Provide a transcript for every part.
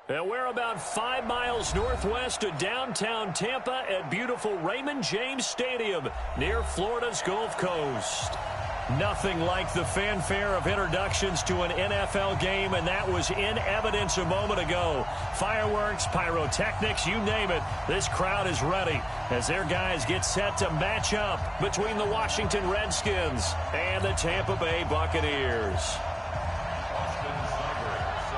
And we're about 5 miles northwest of downtown Tampa at beautiful Raymond James Stadium near Florida's Gulf Coast. Nothing like the fanfare of introductions to an NFL game, and that was in evidence a moment ago. Fireworks, pyrotechnics, you name it. This crowd is ready as their guys get set to match up between the Washington Redskins and the Tampa Bay Buccaneers.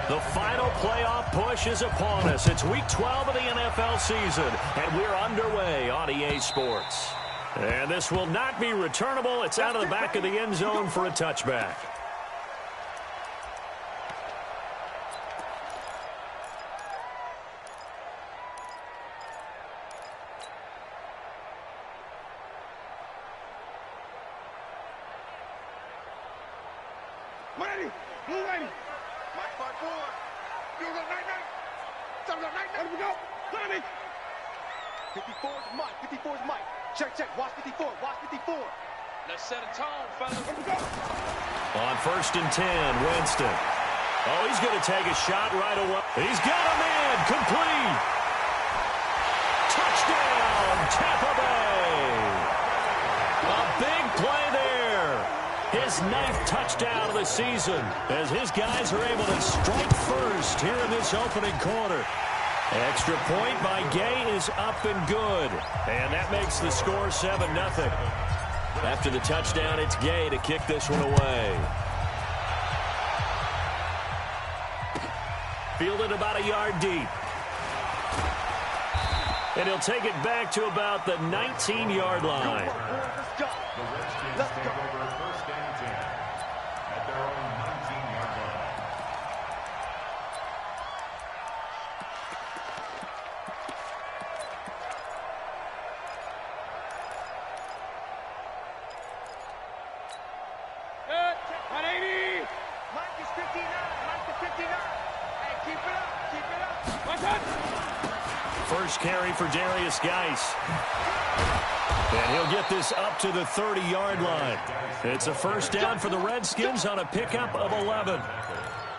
The final playoff push is upon us. It's Week 12 of the NFL season, and we're underway on EA Sports. And this will not be returnable. It's out of the back of the end zone for a touchback. On 1st and 10, Winston. Oh, he's going to take a shot right away. He's got a man. Complete. Touchdown, Tampa Bay. A big play there. His 9th touchdown of the season as his guys are able to strike first here in this opening quarter. Extra point by Gay is up and good. And that makes the score 7-0. After the touchdown, it's Gay to kick this one away. Fielded about a yard deep. And he'll take it back to about the 19-yard line. Let's go. Let's go. First and 10 at their own 19-yard line. First carry for Darius Geis. And he'll get this up to the 30-yard line. It's a first down for the Redskins on a pickup of 11.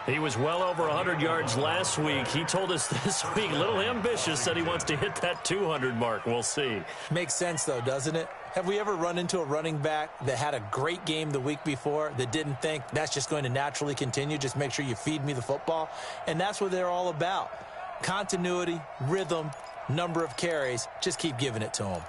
He was well over 100 yards last week. He told us this week, a little ambitious, that he wants to hit that 200 mark. We'll see. Makes sense, though, doesn't it? Have we ever run into a running back that had a great game the week before that didn't think that's just going to naturally continue? Just make sure you feed me the football. And that's what they're all about. Continuity, rhythm, number of carries. Just keep giving it to them.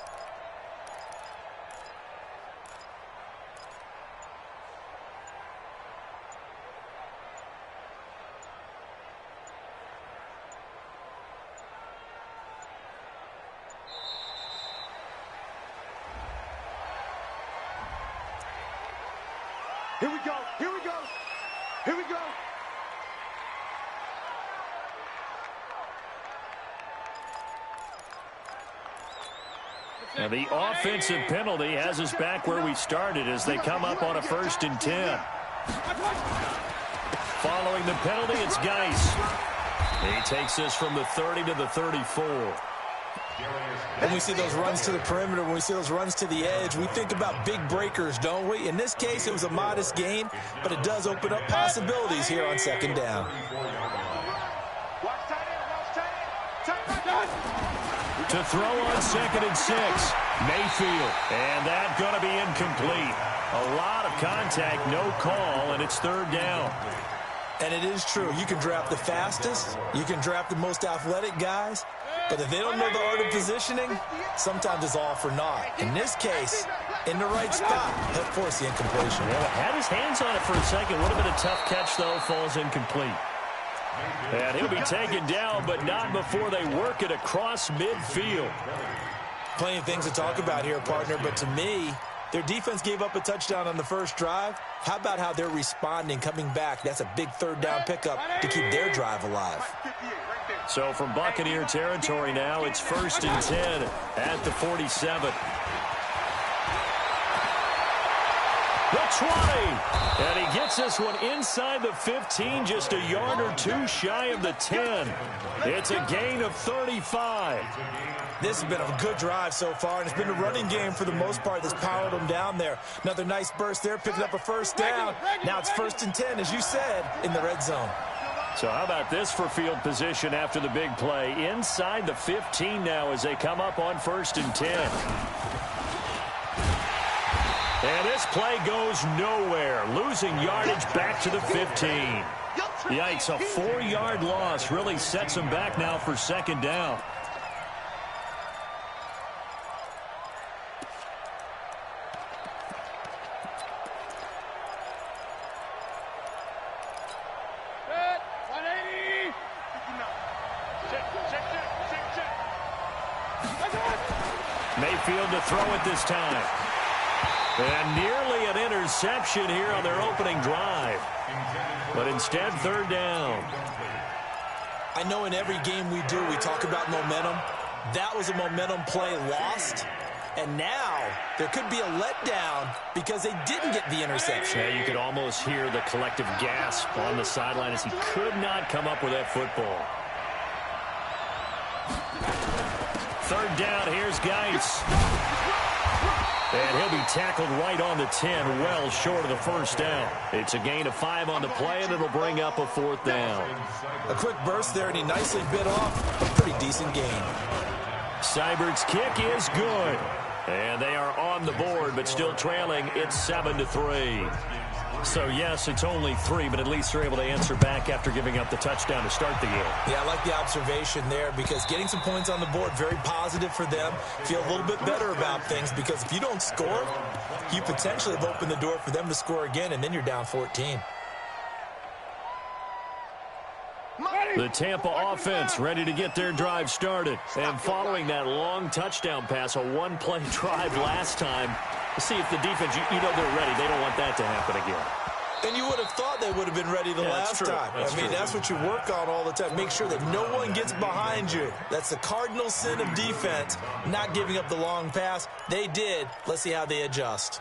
Here we go. Here we go. Here we go. And the offensive penalty has us back where we started as they come up on a 1st and 10. Following the penalty, it's Geis. He takes us from the 30 to the 34. When we see those runs to the perimeter, when we see those runs to the edge, we think about big breakers, don't we? In this case, it was a modest gain, but it does open up possibilities here on 2nd down. To throw on 2nd and 6, Mayfield. And that's going to be incomplete. A lot of contact, no call, and it's 3rd down. And it is true. You can draft the fastest. You can draft the most athletic guys. But if they don't know the art of positioning, sometimes it's all for naught. In this case, in the right spot, he'll force the incompletion. Well, had his hands on it for a second. Would have been a tough catch, though. Falls incomplete. And he'll be taken down, but not before they work it across midfield. Plenty of things to talk about here, partner, but to me, their defense gave up a touchdown on the first drive. How about how they're responding, coming back? That's a big 3rd down pickup to keep their drive alive. So from Buccaneer territory now, it's 1st and 10 at the 47. The 20. And he gets this one inside the 15, just a yard or two shy of the 10. It's a gain of 35. This has been a good drive so far, and it's been a running game for the most part that's powered them down there. Another nice burst there, picking up a 1st down. Now it's 1st and 10, as you said, in the red zone. So how about this for field position after the big play? Inside the 15 now as they come up on 1st and 10. And this play goes nowhere. Losing yardage back to the 15. Yikes, a 4-yard loss really sets them back now for 2nd down. Mayfield to throw it this time. And nearly an interception here on their opening drive. But instead, 3rd down. I know in every game we do, we talk about momentum. That was a momentum play lost. And now there could be a letdown because they didn't get the interception. Yeah, you could almost hear the collective gasp on the sideline as he could not come up with that football. 3rd down, here's Geis. And he'll be tackled right on the 10, well short of the 1st down. It's a gain of 5 on the play, and it'll bring up a 4th down. A quick burst there, and he nicely bit off a pretty decent gain. Seibert's kick is good. And they are on the board, but still trailing. It's 7-3. So, yes, it's only 3, but at least they're able to answer back after giving up the touchdown to start the game. Yeah, I like the observation there because getting some points on the board, very positive for them. Feel a little bit better about things because if you don't score, you potentially have opened the door for them to score again, and then you're down 14. The Tampa offense ready to get their drive started. And following that long touchdown pass, a 1-play drive last time, see if the defense, you know they're ready. They don't want that to happen again. And you would have thought they would have been ready the last time. That's what you work on all the time. Make sure that no one gets behind you. That's the cardinal sin of defense, not giving up the long pass. They did. Let's see how they adjust.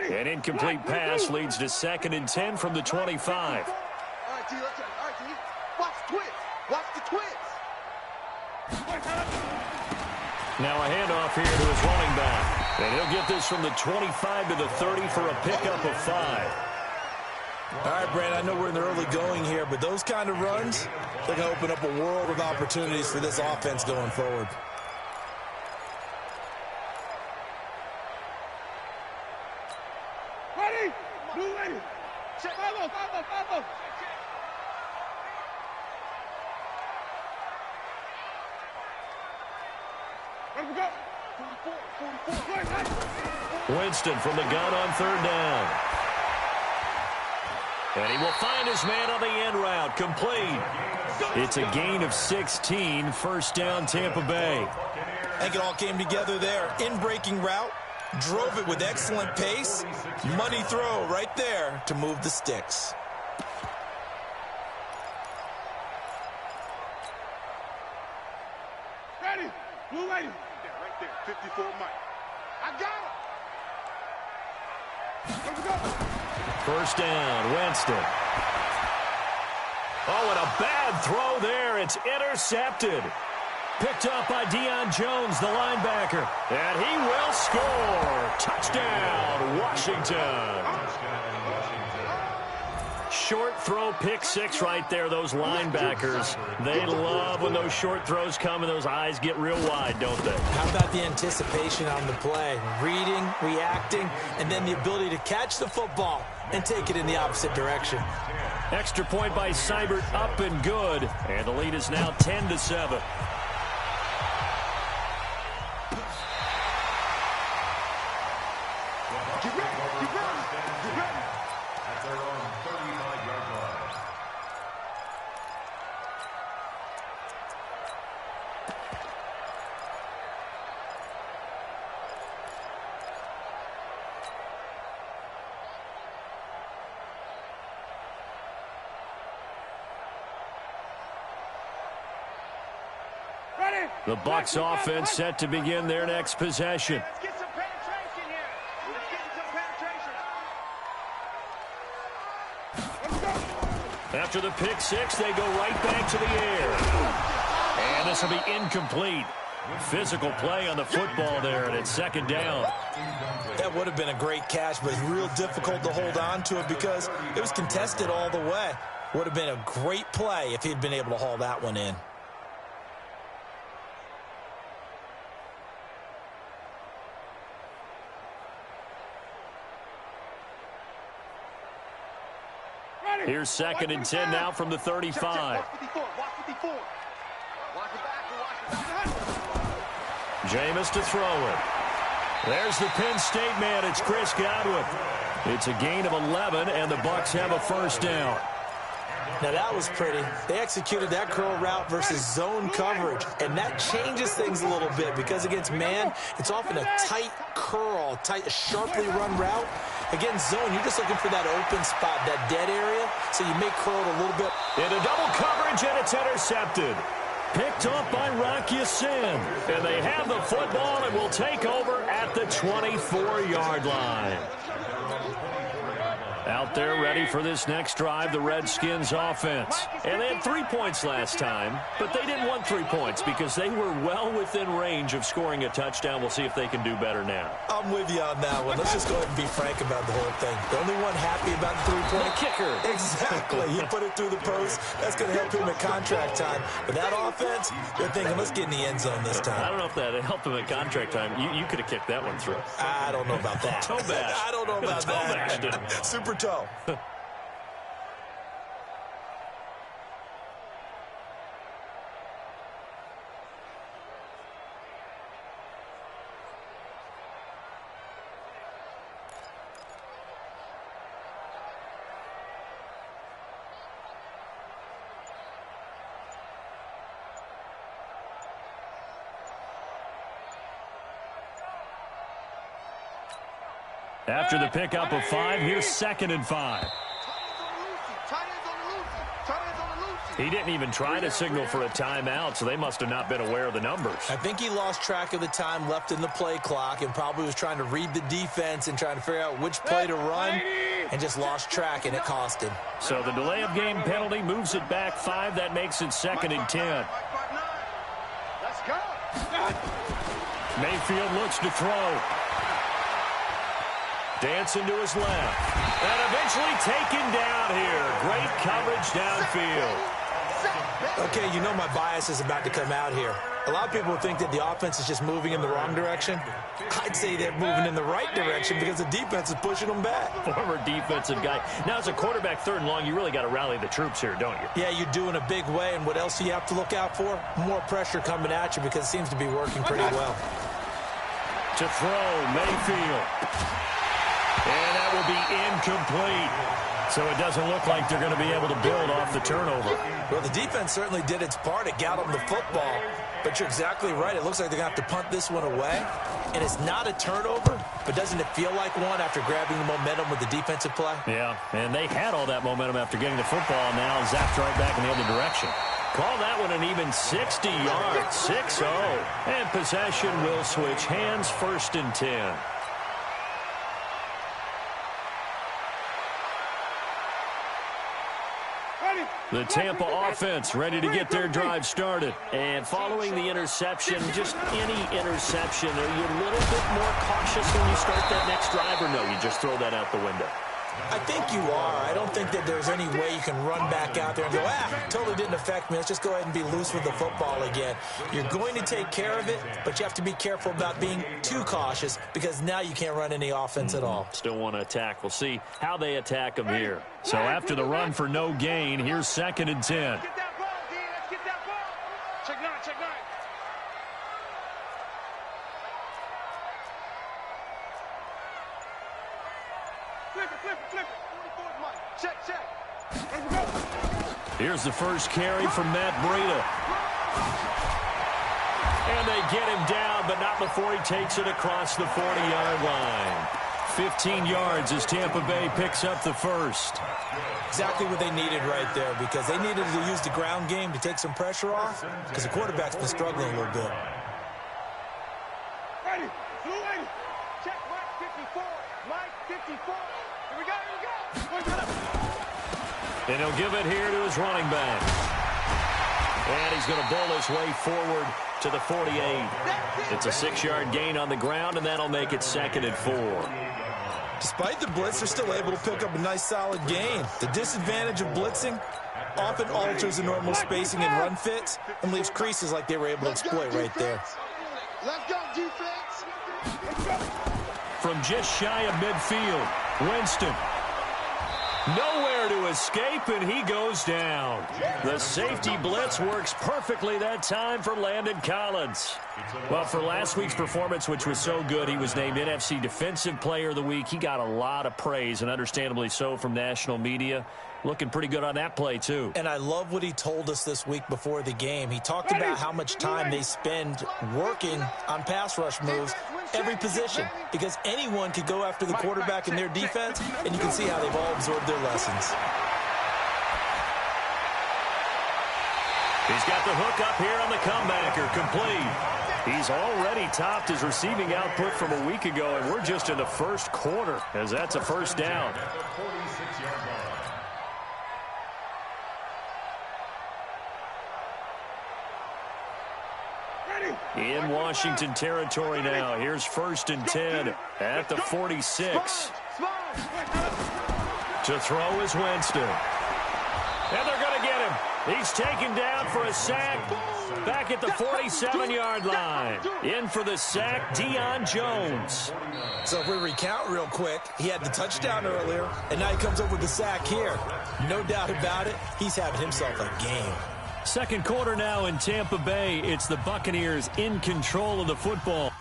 An incomplete pass leads to 2nd and 10 from the 25. All right, T, let's go. All right, T. Watch the twins. Watch the twins. Now a handoff here to his running back. And he'll get this from the 25 to the 30 for a pickup of 5. All right, Brandon, I know we're in the early going here, but those kind of runs, they're going to open up a world of opportunities for this offense going forward. Ready? Blue ready. Check. 5-0. Where we go? 44. Winston from the gun on 3rd down. And he will find his man on the end route. Complete. It's a gain of 16. 1st down, Tampa Bay. I think it all came together there. In-breaking route. Drove it with excellent pace. Money throw right there to move the sticks. Ready? Blue ready. Right there. 54 Mike. I got him. Where we go? 1st down, Winston. Oh, and a bad throw there. It's intercepted. Picked up by Deion Jones, the linebacker. And he will score. Touchdown, Washington. Short throw, pick 6 right there. Those linebackers, they love when those short throws come and those eyes get real wide, don't they? How about the anticipation on the play? Reading, reacting, and then the ability to catch the football and take it in the opposite direction. Extra point by Seibert, up and good. And the lead is now 10-7. The Bucs offense set to begin their next possession. Let's get some penetration here. Let's get some penetration. After the pick 6, they go right back to the air. And this will be incomplete. Physical play on the football there, and it's second down. That would have been a great catch, but it's real difficult to hold on to it because it was contested all the way. Would have been a great play if he'd been able to haul that one in. Here's second and 10 now from the 35. Jameis to throw it. There's the Penn State man. It's Chris Godwin. It's a gain of 11, and the Bucs have a first down. Now, that was pretty. They executed that curl route versus zone coverage, and that changes things a little bit because against man, it's often a tight curl, sharply run route. Against zone, you're just looking for that open spot, that dead area, so you may curl it a little bit. Into double coverage, and it's intercepted. Picked up by Rocky Sin. And they have the football and will take over at the 24-yard line. Out there ready for this next drive, the Redskins offense. And they had 3 points last time, but they didn't want 3 points because they were well within range of scoring a touchdown. We'll see if they can do better now. I'm with you on that one. Let's just go ahead and be frank about the whole thing. The only one happy about the 3-point kicker. Exactly. He put it through the post. That's going to help him at contract time. But that offense, they're thinking, let's get in the end zone this time. I don't know if that helped him at contract time. You could have kicked that one through. I don't know about that. Toe bash. I don't know about Toe that. bashed Super toe. After the pickup of 5, here's second and 5. He didn't even try to signal for a timeout, so they must have not been aware of the numbers. I think he lost track of the time left in the play clock and probably was trying to read the defense and trying to figure out which play to run and just lost track, and it cost him. So the delay of game penalty moves it back 5. That makes it second and 10. Let's go. Mayfield looks to throw. Dancing to his left. And eventually taken down here. Great coverage downfield. Okay, you know my bias is about to come out here. A lot of people think that the offense is just moving in the wrong direction. I'd say they're moving in the right direction because the defense is pushing them back. Former defensive guy. Now, as a quarterback, third and long, you really got to rally the troops here, don't you? Yeah, you do in a big way. And what else do you have to look out for? More pressure coming at you because it seems to be working pretty well. To throw, Mayfield. And that will be incomplete. So it doesn't look like they're going to be able to build off the turnover. Well, the defense certainly did its part. It got them the football. But you're exactly right. It looks like they're going to have to punt this one away. And it's not a turnover, but doesn't it feel like one after grabbing the momentum with the defensive play? Yeah, and they had all that momentum after getting the football. Now zapped right back in the other direction. Call that one an even 60 yards, 6-0. And possession will switch hands, first and 10. The Tampa offense ready to get their drive started. And following the interception, just any interception, are you a little bit more cautious when you start that next drive, or no, you just throw that out the window? I think you are. I don't think that there's any way you can run back out there and go, totally didn't affect me. Let's just go ahead and be loose with the football again. You're going to take care of it, but you have to be careful about being too cautious because now you can't run any offense at all. Still want to attack. We'll see how they attack them here. So after the run for no gain, here's second and 10. Get that ball, D. Let's get that ball. Check 9, check 9. Flip it. Check. Let's go. Here's the first carry from Matt Breida. And they get him down, but not before he takes it across the 40-yard line. 15 yards as Tampa Bay picks up the first. Exactly what they needed right there because they needed to use the ground game to take some pressure off because the quarterback's been struggling a little bit. Ready. Check Mike 54. Mike 54. Here we go. And he'll give it here to his running back. And he's going to bowl his way forward to the 48. It's a 6-yard gain on the ground, and that'll make it 2nd and 4. Despite the blitz, they're still able to pick up a nice, solid gain. The disadvantage of blitzing often alters the normal spacing and run fits and leaves creases like they were able to exploit right there. Let's go, defense. From just shy of midfield, Winston. Nowhere to escape, and he goes down. The safety blitz works perfectly that time for Landon Collins. Well, for last week's performance, which was so good, he was named NFC Defensive Player of the Week. He got a lot of praise, and understandably so, from national media. Looking pretty good on that play, too. And I love what he told us this week before the game. He talked about how much time they spend working on pass rush moves, every position, because anyone could go after the quarterback in their defense, and you can see how they've all absorbed their lessons. He's got the hook up here on the comebacker, complete. He's already topped his receiving output from a week ago, and we're just in the first quarter, as that's a first down. In Washington territory now. Here's 1st and 10 at the 46. To throw is Winston. And they're going to get him. He's taken down for a sack back at the 47-yard line. In for the sack, Deion Jones. So if we recount real quick, he had the touchdown earlier, and now he comes up with the sack here. No doubt about it, he's having himself a game. Second quarter now in Tampa Bay. It's the Buccaneers in control of the football.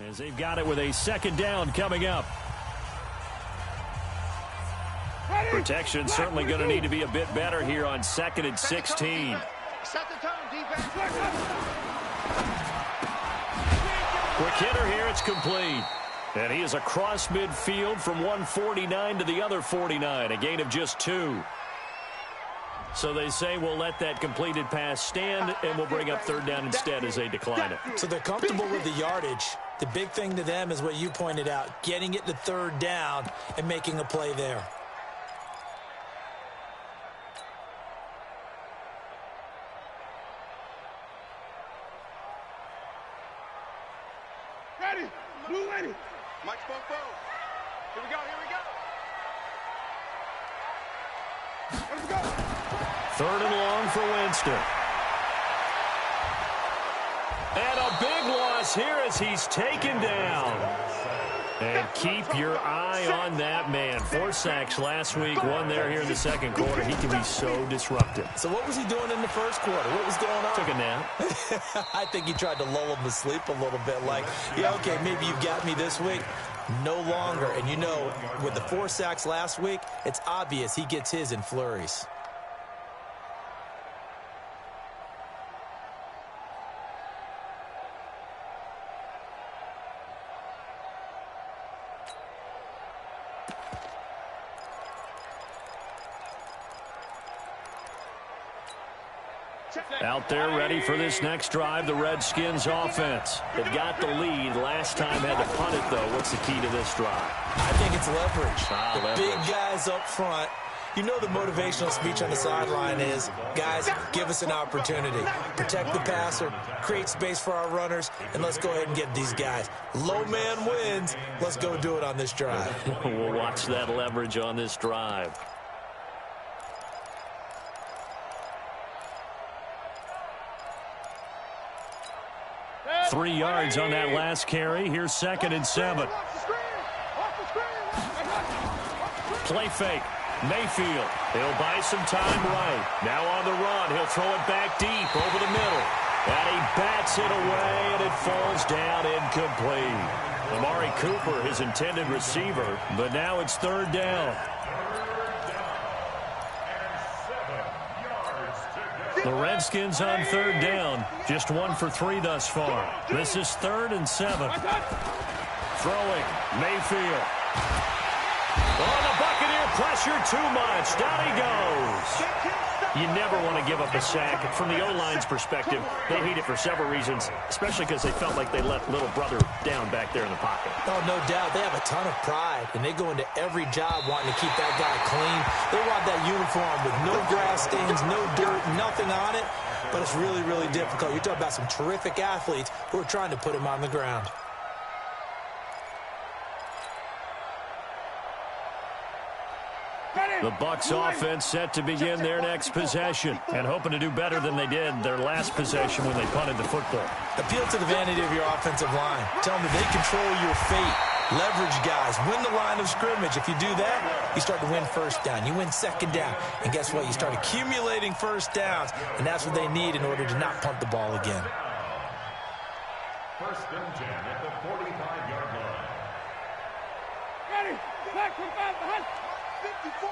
As they've got it with a 2nd down coming up. Protection certainly going to need to be a bit better here on 2nd and 16. Set the tone, defense. Quick hitter here, it's complete. And he is across midfield from 149 to the other 49, a gain of just 2. So they say we'll let that completed pass stand, and we'll bring up 3rd down instead as they decline it. So they're comfortable with the yardage. The big thing to them is what you pointed out, getting it to 3rd down and making a play there. Ready, blue ready. Mike spoke boom. Here we go, Let's go. 3rd and long for Winston. And a big loss here as he's taken down. And keep your eye on that man. 4 sacks last week, 1 there here in the second quarter. He can be so disruptive. So what was he doing in the first quarter? What was going on? Took a nap. I think he tried to lull him to sleep a little bit. Like, yeah, okay, maybe you've got me this week. No longer. And you know, with the 4 sacks last week, it's obvious he gets his in flurries. Out there ready for this next drive, the Redskins offense. They've got the lead. Last time had to punt it, though. What's the key to this drive? I think it's leverage. The big guys up front. You know the motivational speech on the sideline is, guys, give us an opportunity. Protect the passer, create space for our runners, and let's go ahead and get these guys. Low man wins. Let's go do it on this drive. We'll watch that leverage on this drive. 3 yards on that last carry. Here's 2nd and 7. Play fake. Mayfield. He'll buy some time right. Now on the run. He'll throw it back deep over the middle. And he bats it away, and it falls down incomplete. Amari Cooper, his intended receiver, but now it's 3rd down. The Redskins on 3rd down. Just 1 for 3 thus far. This is 3rd and 7. Throwing. Mayfield. Oh, the Buccaneer pressure too much. Down he goes. You never want to give up a sack. From the O-line's perspective, they hate it for several reasons, especially because they felt like they let little brother down back there in the pocket. Oh, no doubt. They have a ton of pride, and they go into every job wanting to keep that guy clean. They want that uniform with no grass stains, no dirt, nothing on it. But it's really, really difficult. You're talking about some terrific athletes who are trying to put him on the ground. The Bucs offense set to begin their next possession and hoping to do better than they did their last possession when they punted the football. Appeal to the vanity of your offensive line. Tell them that they control your fate. Leverage guys. Win the line of scrimmage. If you do that, you start to win first down. You win second down. And guess what? You start accumulating first downs, and that's what they need in order to not punt the ball again. First and 10 at the 45-yard line. Ready? Back from behind. 54.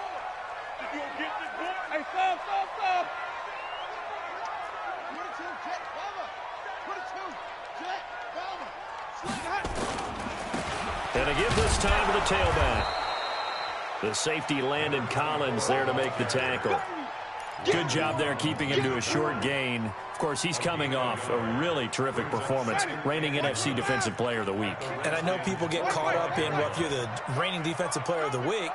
You gonna get this boy? Hey, stop. 22, Jet, Palmer. 22, Jet, Palmer. Swing hot. And to give this time to the tailback. The safety Landon Collins there to make the tackle. Good job there keeping him to a short gain. Of course, he's coming off a really terrific performance, reigning NFC Defensive Player of the Week. And I know people get caught up in, well, if you're the reigning Defensive Player of the Week,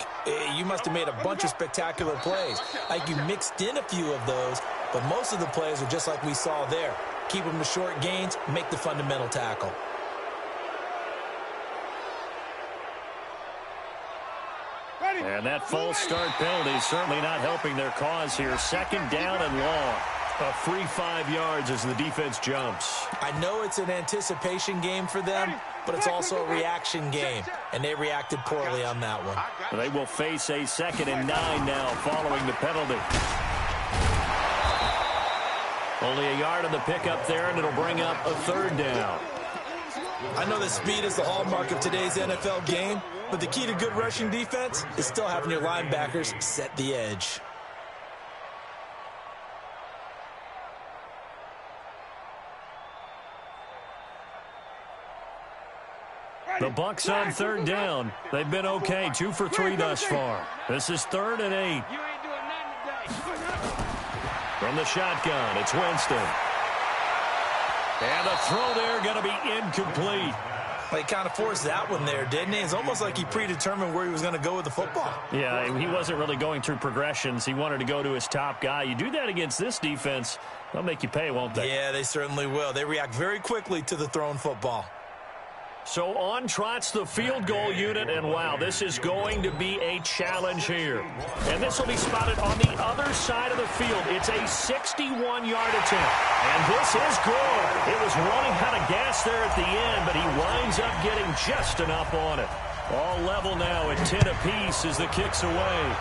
you must have made a bunch of spectacular plays. Like you mixed in a few of those, but most of the plays are just like we saw there. Keep them to short gains, make the fundamental tackle. And that false start penalty is certainly not helping their cause here. Second down and long. A free 5 yards as the defense jumps. I know it's an anticipation game for them, but it's also a reaction game, and they reacted poorly on that one. They will face a 2nd and 9 now following the penalty. Only a yard on the pickup there, and it'll bring up a 3rd down. I know that speed is the hallmark of today's NFL game, but the key to good rushing defense is still having your linebackers set the edge. The Bucs on 3rd down. They've been okay, 2 for 3 thus far. This is 3rd and 8. You ain't doing nothing today. From the shotgun, it's Winston. And the throw there going to be incomplete. Well, he kind of forced that one there, didn't he? It's almost like he predetermined where he was going to go with the football. Yeah, he wasn't really going through progressions. He wanted to go to his top guy. You do that against this defense, they'll make you pay, won't they? Yeah, they certainly will. They react very quickly to the thrown football. So on trots the field goal unit, and wow, this is going to be a challenge here. And this will be spotted on the other side of the field. It's a 61-yard attempt, and this is good. It was running out of gas there at the end, but he winds up getting just enough on it. All level now at 10 apiece as the kick's away.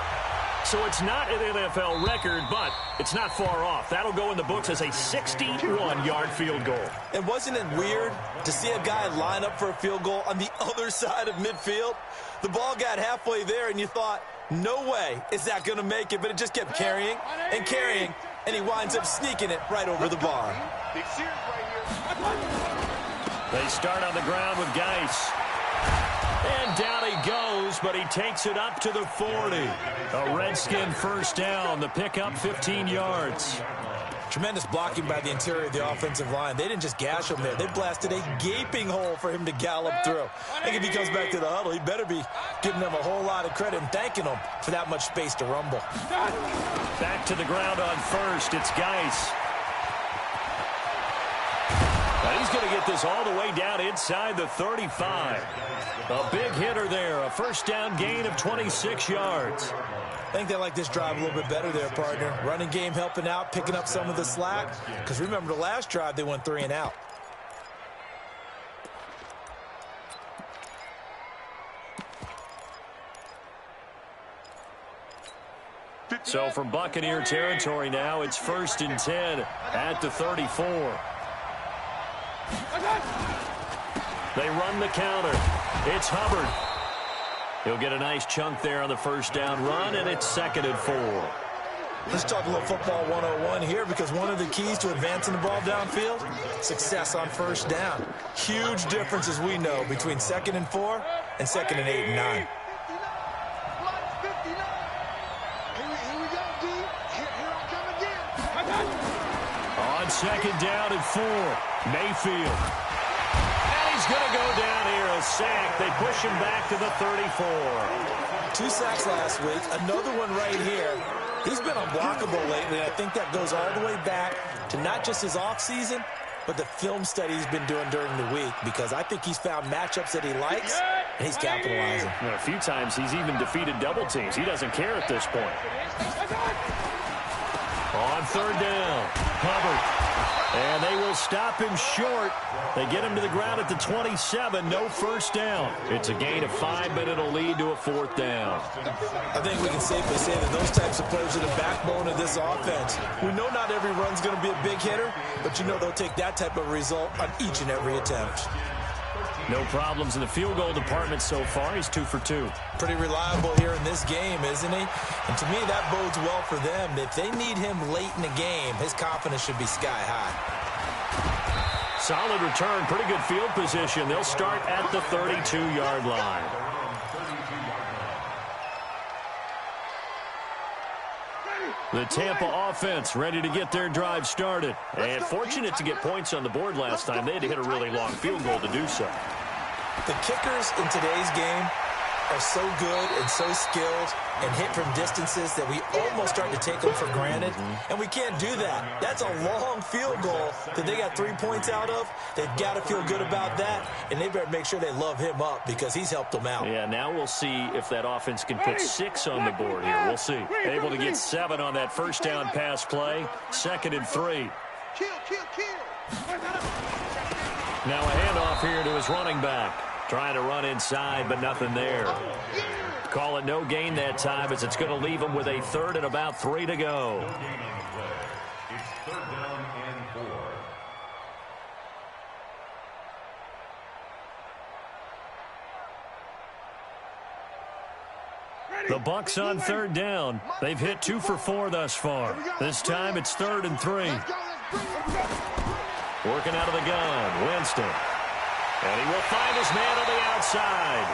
So it's not an NFL record, but it's not far off. That'll go in the books as a 61-yard field goal. And wasn't it weird to see a guy line up for a field goal on the other side of midfield? The ball got halfway there, and you thought, no way is that going to make it, but it just kept carrying and carrying, and he winds up sneaking it right over the bar. Big Sears right here. They start on the ground with Geis. And down he goes, but he takes it up to the 40. A Redskin first down. The pickup 15 yards. Tremendous blocking by the interior of the offensive line. They didn't just gash him there. They blasted a gaping hole for him to gallop through. I think if he comes back to the huddle, he better be giving them a whole lot of credit and thanking them for that much space to rumble. Back to the ground on first. It's Geis. And he's going to get this all the way down inside the 35. A big hitter there. A first down gain of 26 yards. I think they like this drive a little bit better there, partner. Running game helping out, picking up some of the slack. Because remember the last drive, they went 3 and out. So from Buccaneer territory now, it's 1st and 10 at the 34. They run the counter. It's Hubbard. He'll get a nice chunk there on the first down run, and it's 2nd and 4. Let's talk a little football 101 here, because one of the keys to advancing the ball downfield, success on first down. Huge difference, as we know, between 2nd and 4 and 2nd and 8 and 9. Here we go, D. Here I come on 2nd down and 4. Mayfield. And he's going to go down here, a sack. They push him back to the 34. 2 sacks last week. Another one right here. He's been unblockable lately. I think that goes all the way back to not just his offseason, but the film study he's been doing during the week, because I think he's found matchups that he likes, and he's capitalizing. A few times he's even defeated double teams. He doesn't care at this point. On 3rd down, Hubbard. And they will stop him short. They get him to the ground at the 27. No first down. It's a gain of 5, but it'll lead to a 4th down. I think we can safely say that those types of players are the backbone of this offense. We know not every run's going to be a big hitter, but you know they'll take that type of result on each and every attempt. No problems in the field goal department so far. He's 2 for 2. Pretty reliable here in this game, isn't he? And to me, that bodes well for them. If they need him late in the game, his confidence should be sky high. Solid return, pretty good field position. They'll start at the 32-yard line. The Tampa offense ready to get their drive started. And fortunate to get points on the board last time. They had to hit a really long field goal to do so. The kickers in today's game are so good and so skilled and hit from distances that we almost start to take them for granted. And we can't do that. That's a long field goal that they got 3 points out of. They've got to feel good about that, and they better make sure they love him up because he's helped them out. Yeah, now we'll see if that offense can put 6 on the board here. We'll see. Able to get 7 on that first down pass play. 2nd and 3. Kill, kill, kill. Now a handoff here to his running back. Trying to run inside, but nothing there. Call it no gain that time, as it's going to leave him with a 3rd and about 3 to go. No gain on the play. It's 3rd down and 4. The Bucs on 3rd down. They've hit 2 for 4 thus far. This time it's 3rd and 3. Working out of the gun, Winston. And he will find his man on the outside.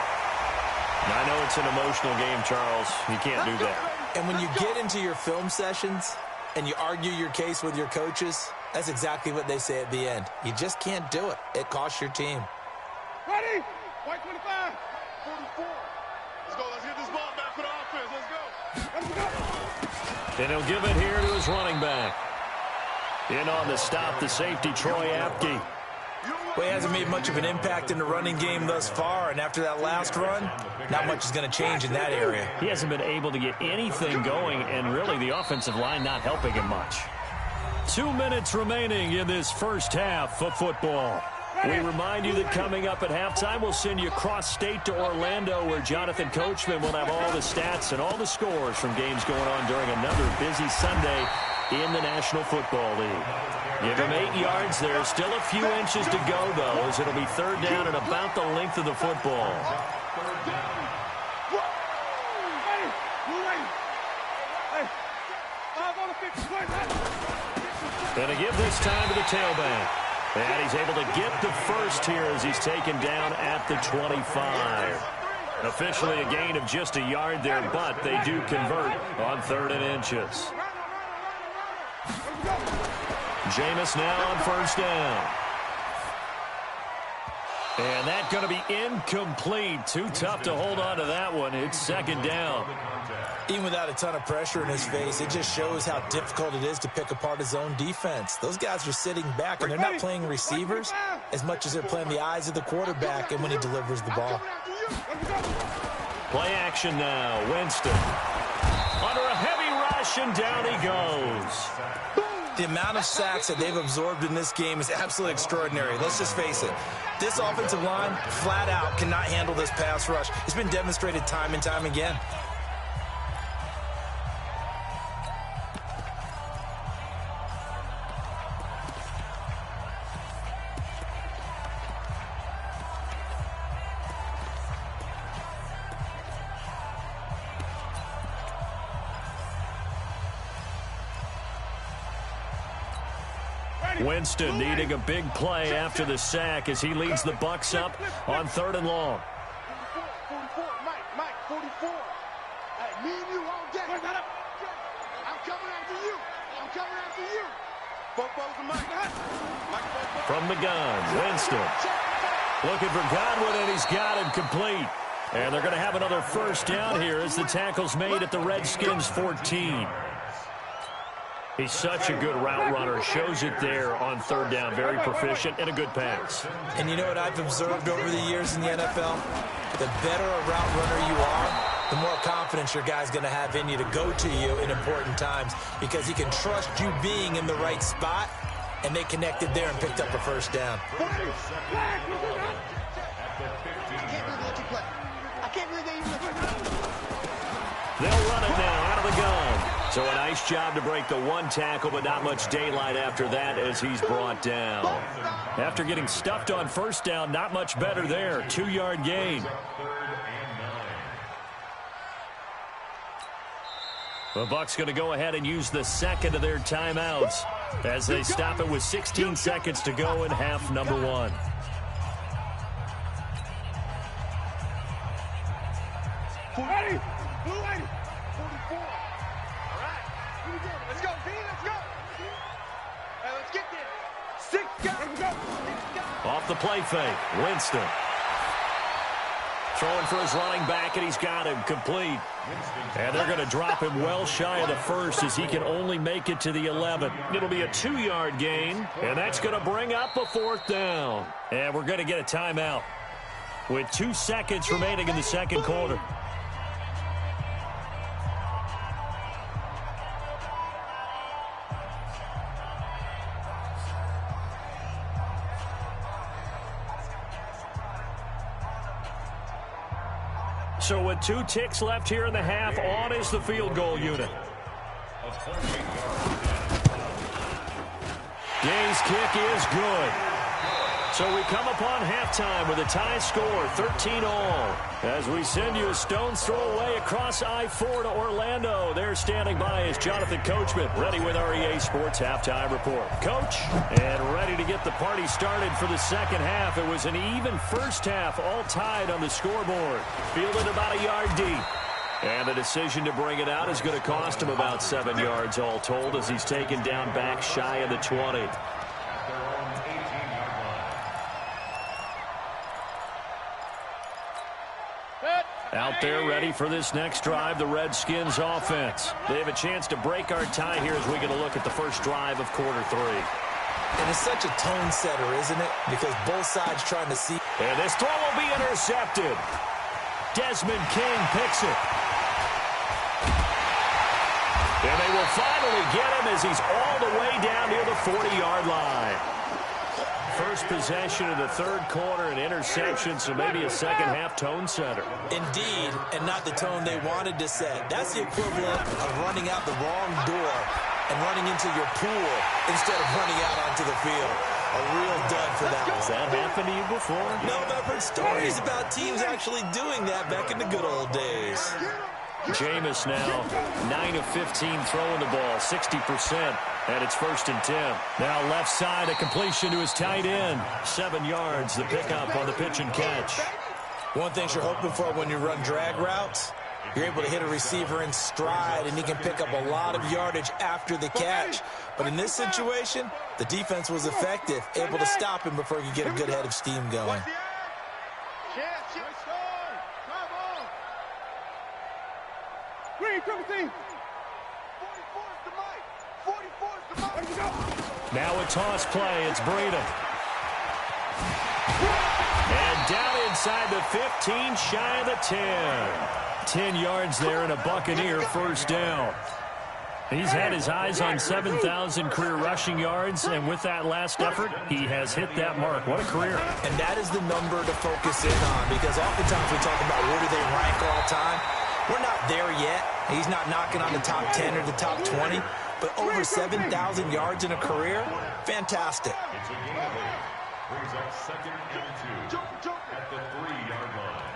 I know it's an emotional game, Charles. You can't do that. And when you get into your film sessions and you argue your case with your coaches, that's exactly what they say at the end. You just can't do it. It costs your team. Ready? White 25. 44. Let's go. Let's get this ball back for the offense. Let's go. And he'll give it here to his running back. In on the stop, the safety, Troy Apke. Well, he hasn't made much of an impact in the running game thus far, and after that last run, not much is going to change in that area. He hasn't been able to get anything going, and really the offensive line not helping him much. 2 minutes remaining in this first half of football. We remind you that coming up at halftime, we'll send you cross-state to Orlando, where Jonathan Coachman will have all the stats and all the scores from games going on during another busy Sunday in the National Football League. Give him 8 yards there. Still a few inches to go, though, as it'll be 3rd down and about the length of the football. Gonna give this time to the tailback. And he's able to get the first here as he's taken down at the 25. Officially a gain of just a yard there, but they do convert on 3rd and inches. Jameis now on 1st down. And that's going to be incomplete. Too tough to hold on to that one. It's 2nd down. Even without a ton of pressure in his face, it just shows how difficult it is to pick apart his own defense. Those guys are sitting back, and they're not playing receivers as much as they're playing the eyes of the quarterback and when he delivers the ball. Play action now. Winston. Under a heavy rush, and down he goes. The amount of sacks that they've absorbed in this game is absolutely extraordinary. Let's just face it. This offensive line, flat out, cannot handle this pass rush. It's been demonstrated time and time again. Winston needing a big play after the sack as he leads the Bucs up on 3rd and long. 44, Mike, 44. Me and you all day. I'm coming after you. I'm coming after you. From the gun, Winston. Looking for Godwin, and he's got it complete. And they're going to have another first down here as the tackle's made at the Redskins 14. He's such a good route runner. Shows it there on third down. Very proficient and a good pass. And you know what I've observed over the years in the NFL? The better a route runner you are, the more confidence your guy's going to have in you to go to you in important times because he can trust you being in the right spot, and they connected there and picked up a first down. They'll run it now out of the gun. So a nice job to break the one tackle, but not much daylight after that as he's brought down. After getting stuffed on first down, not much better there. 2-yard gain. The Bucs going to go ahead and use the second of their timeouts as they stop it with 16 seconds to go in half number 1. Ready? Blue 80. 44. All right. Let's go, D. Let's go. Hey, let's get there. 6 guys. Off the play fake, Winston. Throwing for his running back, and he's got him complete. And they're going to drop him well shy of the first as he can only make it to the 11. It'll be a 2-yard gain, and that's going to bring up a fourth down. And we're going to get a timeout with 2 seconds remaining in the second quarter. So with 2 ticks left here in the half, on is the field goal unit. Gay's kick is good. So we come upon halftime with a tie score, 13-all. As we send you a stone's throw away across I-4 to Orlando. There standing by is Jonathan Coachman, ready with our EA Sports Halftime Report. Coach, and ready to get the party started for the second half. It was an even first half, all tied on the scoreboard. Fielded about a yard deep. And the decision to bring it out is going to cost him about 7 yards all told as he's taken down back shy of the 20. Out there ready for this next drive, the Redskins offense. They have a chance to break our tie here as we get a look at the first drive of quarter 3. And it's such a tone setter, isn't it? Because both sides trying to see. And this throw will be intercepted. Desmond King picks it. And they will finally get him as he's all the way down near the 40-yard line. First possession of the third quarter, an interception, so maybe a second-half tone setter. Indeed, and not the tone they wanted to set. That's the equivalent of running out the wrong door and running into your pool instead of running out onto the field. A real dud for that one. Has that happened to you before? No, but I've heard stories about teams actually doing that back in the good old days. Jameis now 9 of 15 throwing the ball, 60%. And it's 1st and 10. Now left side, a completion to his tight end. 7 yards, the pickup on the pitch and catch. One thing you're hoping for when you run drag routes, you're able to hit a receiver in stride, and he can pick up a lot of yardage after the catch. But in this situation, the defense was effective, able to stop him before he could get a good head of steam going. Green, triple team. Now a toss play. It's Breida. And down inside the 15, shy of the 10. 10 yards there and a Buccaneer first down. He's had his eyes on 7,000 career rushing yards, and with that last effort, he has hit that mark. What a career. And that is the number to focus in on, because oftentimes we talk about where do they rank all time. We're not there yet. He's not knocking on the top 10 or the top 20. But over 7,000 yards in a career, fantastic. It's a gain of 8. Brings up 2nd and 2 at the 3-yard line.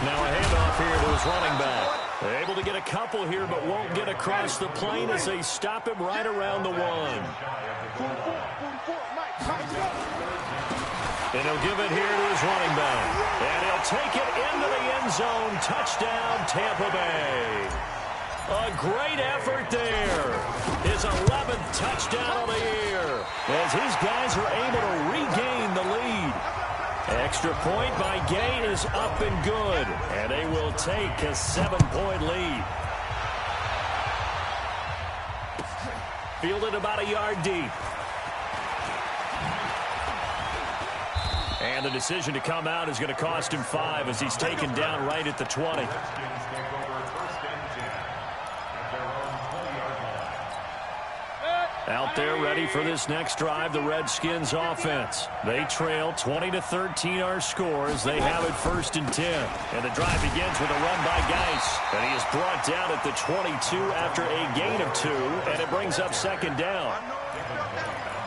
Now a handoff here to his running back. They're able to get a couple here, but won't get across the plane as they stop him right around the 1. And he'll give it here to his running back. And he'll take it into the end zone. Touchdown, Tampa Bay. A great effort there. His 11th touchdown of the year as his guys are able to regain the lead. Extra point by Gay is up and good, and they will take a 7-point lead. Fielded about a yard deep. And the decision to come out is going to cost him 5 as he's taken down right at the 20. Out there ready for this next drive, the Redskins offense. They trail 20-13 our score as they have it 1st and 10. And the drive begins with a run by Geis. And he is brought down at the 22 after a gain of 2, and it brings up 2nd down.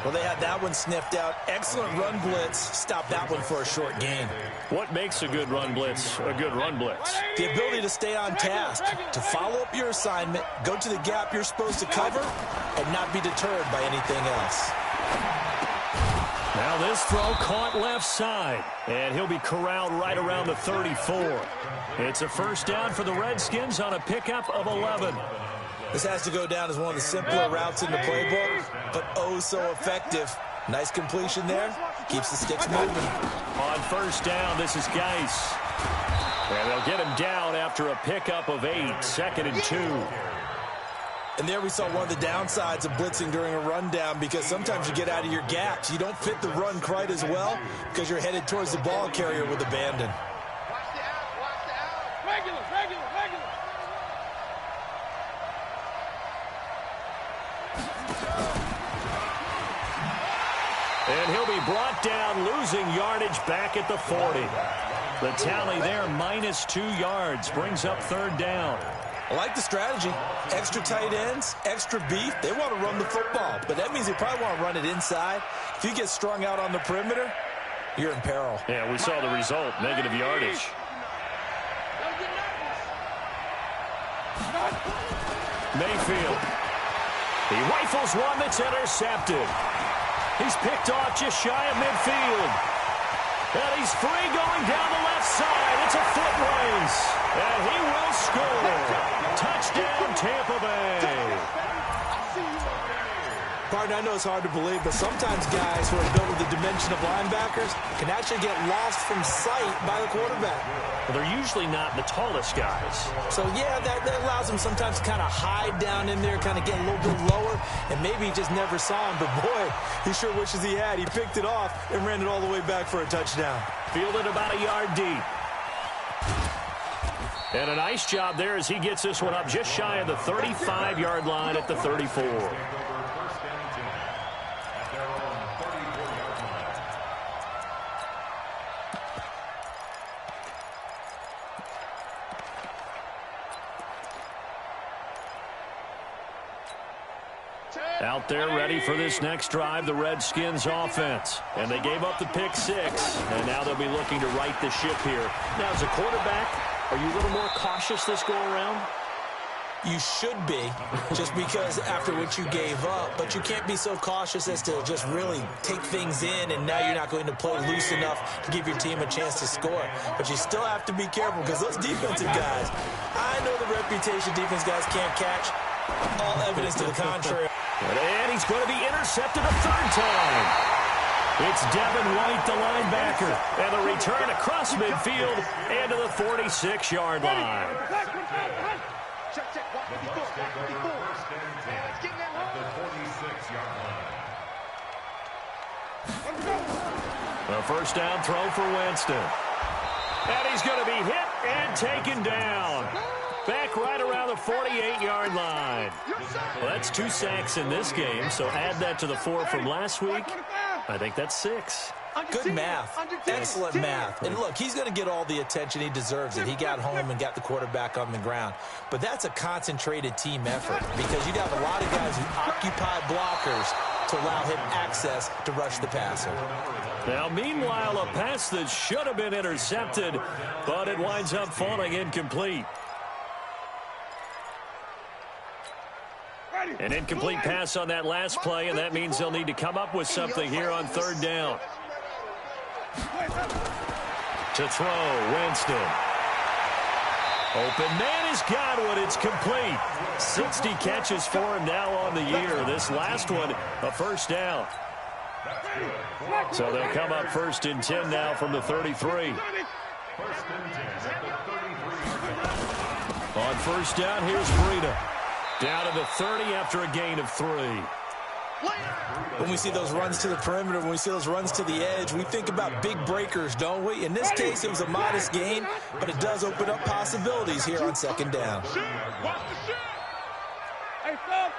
Well, they had that one sniffed out. Excellent run blitz. Stop that one for a short gain. What makes a good run blitz a good run blitz? The ability to stay on task, to follow up your assignment, go to the gap you're supposed to cover, and not be deterred by anything else. Now this throw caught left side, and he'll be corralled right around the 34. It's a 1st down for the Redskins on a pickup of 11. This has to go down as one of the simpler routes in the playbook, but oh so effective. Nice completion there. Keeps the sticks moving. On 1st down, this is Geis. And they'll get him down after a pickup of 8, 2nd and 2. And there we saw one of the downsides of blitzing during a rundown, because sometimes you get out of your gaps. You don't fit the run quite as well because you're headed towards the ball carrier with abandon. Watch the out, watch the out. Regular. And he'll be brought down, losing yardage back at the 40. The tally there, -2 yards, brings up 3rd down. I like the strategy. Extra tight ends, extra beef. They want to run the football, but that means they probably want to run it inside. If you get strung out on the perimeter, you're in peril. Yeah, we saw the result, negative yardage. Mayfield. He rifles one that's intercepted. He's picked off just shy of midfield. And he's free going down the left side. It's a foot race. And he will score. Touchdown, Tampa Bay. Partner, I know it's hard to believe, but sometimes guys who are built with the dimension of linebackers can actually get lost from sight by the quarterback. Well, they're usually not the tallest guys. So, yeah, that allows them sometimes to kind of hide down in there, kind of get a little bit lower, and maybe he just never saw him. But, boy, he sure wishes he had. He picked it off and ran it all the way back for a touchdown. Fielded about a yard deep. And a nice job there as he gets this one up just shy of the 35-yard line at the 34. Out there ready for this next drive, the Redskins offense. And they gave up the pick 6, and now they'll be looking to right the ship here. Now, as a quarterback, are you a little more cautious this go-around? You should be, just because after what you gave up, but you can't be so cautious as to just really take things in, and now you're not going to play loose enough to give your team a chance to score. But you still have to be careful, because those defensive guys, I know the reputation defense guys can't catch. All evidence to the contrary. And he's going to be intercepted a 3rd time. It's Devin White, the linebacker. And the return across midfield and to the 46-yard line. Check. 154. Let's get that at the 46-yard line. A 1st down throw for Winston. And he's going to be hit and taken down. Back right around the 48-yard line. Well, that's 2 sacks in this game, so add that to the 4 from last week. I think that's 6. Good math. Excellent math. And look, he's going to get all the attention he deserves. He got home and got the quarterback on the ground. But that's a concentrated team effort, because you got a lot of guys who occupy blockers to allow him access to rush the passer. Now, meanwhile, a pass that should have been intercepted, but it winds up falling incomplete. An incomplete pass on that last play, and that means they'll need to come up with something here on 3rd down. To throw, Winston. Open man has got one. It's complete. 60 catches for him now on the year. This last one, a first down. So they'll come up 1st and 10 now from the 33. On first down, here's Breida. Down to the 30 after a gain of 3. When we see those runs to the perimeter, when we see those runs to the edge, we think about big breakers, don't we? In this case, it was a modest gain, but it does open up possibilities here on 2nd down. Watch the shit. Hey, stop.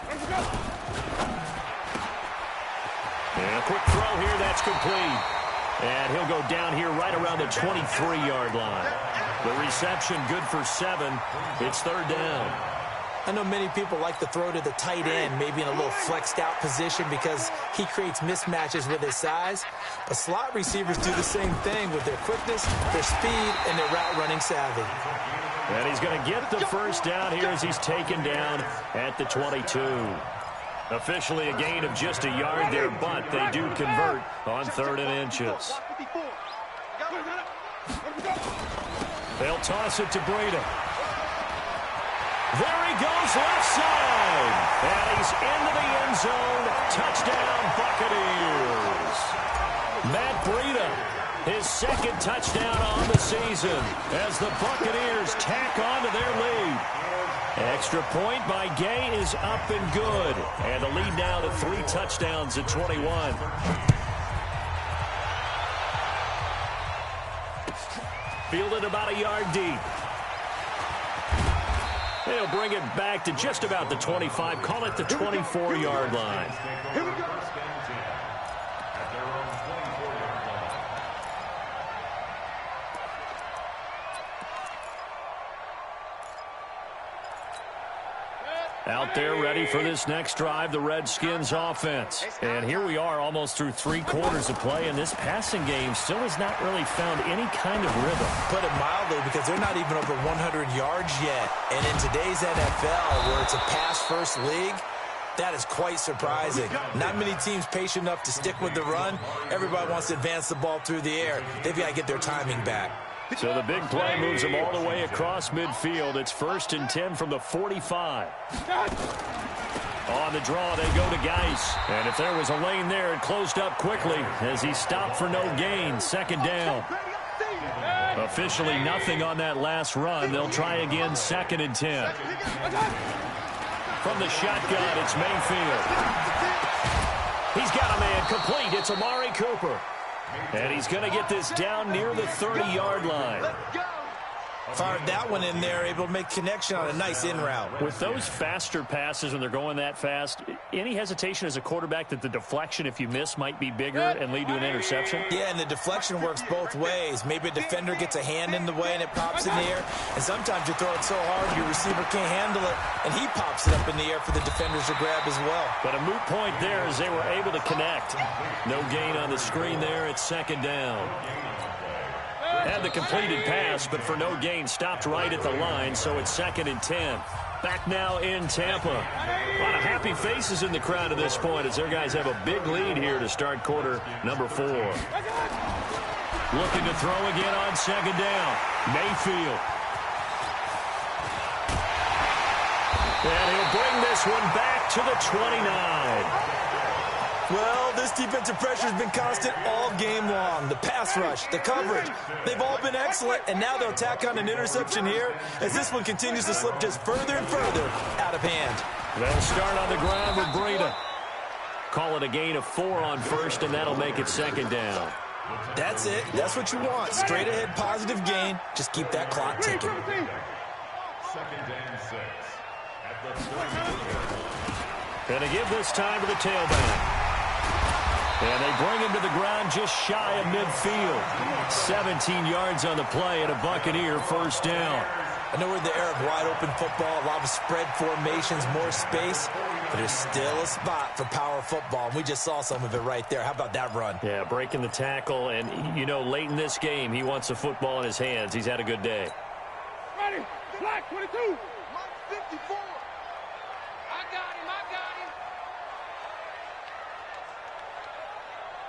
Let's go. And a quick throw here, that's complete. And he'll go down here right around the 23-yard line. The reception good for 7. It's 3rd down. I know many people like to throw to the tight end, maybe in a little flexed out position because he creates mismatches with his size. But slot receivers do the same thing with their quickness, their speed, and their route running savvy. And he's going to get the first down here as he's taken down at the 22. Officially a gain of just a yard there, but they do convert on 3rd and inches. They'll toss it to Breida. There he goes left side. And he's into the end zone. Touchdown, Buccaneers. Matt Breida, his 2nd touchdown on the season as the Buccaneers tack on to their lead. Extra point by Gay is up and good. And the lead now to 3 touchdowns at 21. Fielded about a yard deep. They'll bring it back to just about the 25. Call it the 24-yard line. Here we go. Out there ready for this next drive, the Redskins offense. And here we are almost through 3 quarters of play, and this passing game still has not really found any kind of rhythm. Put it mildly, because they're not even over 100 yards yet. And in today's NFL, where it's a pass-first league, that is quite surprising. Not many teams patient enough to stick with the run. Everybody wants to advance the ball through the air. They've got to get their timing back. So the big play moves them all the way across midfield. It's 1st and 10 from the 45. On the draw, they go to Geis. And if there was a lane there, it closed up quickly as he stopped for no gain. 2nd down. Officially nothing on that last run. They'll try again, 2nd and 10. From the shotgun, it's Mayfield. He's got a man complete. It's Amari Cooper. And he's going to get this down near the 30-yard line. Fired that one in there, able to make connection on a nice in route. With those faster passes when they're going that fast, any hesitation as a quarterback that the deflection, if you miss, might be bigger and lead to an interception? Yeah, and the deflection works both ways. Maybe a defender gets a hand in the way and it pops in the air. And sometimes you throw it so hard your receiver can't handle it, and he pops it up in the air for the defenders to grab as well. But a moot point there as they were able to connect. No gain on the screen there. It's 2nd down. Had the completed pass, but for no gain, stopped right at the line, so it's 2nd and 10. Back now in Tampa. A lot of happy faces in the crowd at this point as their guys have a big lead here to start quarter number 4. Looking to throw again on 2nd down. Mayfield. And he'll bring this one back to the 29. Well, this defensive pressure has been constant all game long. The pass rush, the coverage, they've all been excellent, and now they'll tack on an interception here as this one continues to slip just further and further out of hand. They'll start on the ground with Breida. Call it a gain of 4 on 1st, and that'll make it 2nd down. That's it. That's what you want. Straight ahead, positive gain. Just keep that clock ticking. 2nd and 6. At the 30. Going to give this time to the tailback. And they bring him to the ground just shy of midfield. 17 yards on the play and a Buccaneer first down. I know we're in the era of wide-open football, a lot of spread formations, more space, but there's still a spot for power football, and we just saw some of it right there. How about that run? Yeah, breaking the tackle, and, you know, late in this game, he wants the football in his hands. He's had a good day. Ready, black 22. 54. I got him.